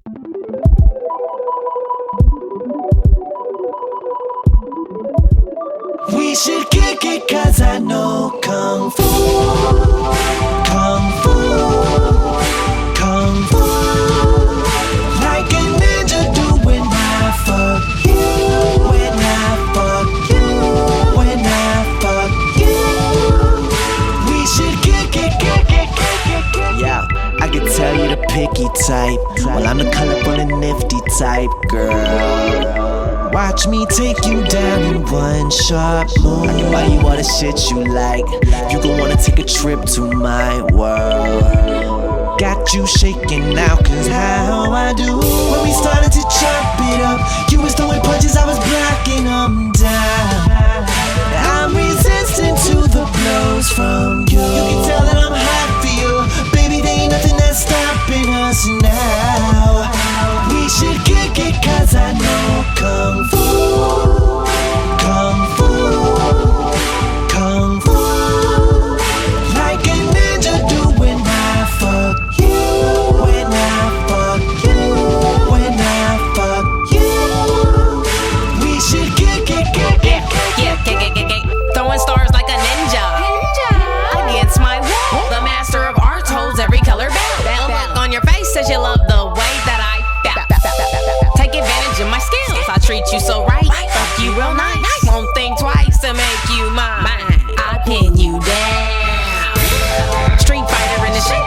We should kick it cause I know Kung Fu, Kung Fu, Kung Fu. Like a ninja do when I fuck you, when I fuck you, when I fuck you. We should kick it. Yeah, I can tell you the picky type. Well, I'm the colorful and nifty type, girl. Watch me take you down in one sharp move. I can buy you all the shit you like. You gon' wanna take a trip to my world. Got you shaking now, cause how I do. When we started to chop it up, you was throwing punches, I was blocking them down. I'm resistant to the blows from you. You can tell that I'm hot for you. Baby, there ain't nothing that's stopping us now. We should kick it cause I know Kung Fu, Kung Fu, Kung Fu. Like a ninja do when I fuck you, when I fuck you, when I fuck you. We should kick it. Throwing stars like a ninja against my wall. The master of arts holds every color bell. The look on your face says you love the way that I take advantage of my skills. I treat you so right, fuck you real nice. Won't think twice to make you mine. I pin you down. Street fighter in the shake.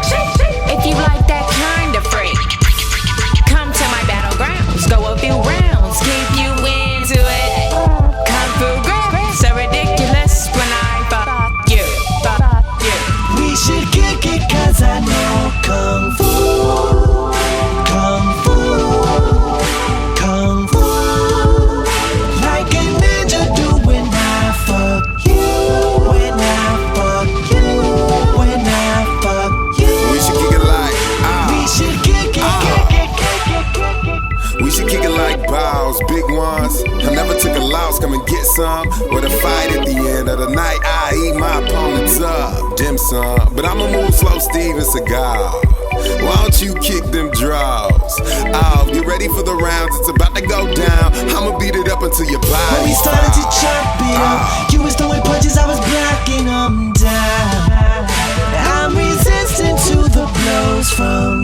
If you like that kind of freak, come to my battlegrounds. Go a few rounds, keep you into it. Kung Fu grip, so ridiculous when I fuck you. We should kick it cause I know Kung Fu, Kung Fu, Kung Fu. Like a ninja do when I fuck you, when I fuck you, when I fuck you. We should kick it like We should kick it. We should kick it like bows, big ones. I never took a loss, come and get some. With a fight at the end of the night, I eat my opponents up. Dim sum, but I'ma move slow, Steven Seagal. Why don't you kick them draws? Oh, get ready for the rounds, it's about to go down. I'ma beat it up until your body. When we started to chop it up, you was throwing punches, I was blocking them down. I'm resistant to the blows from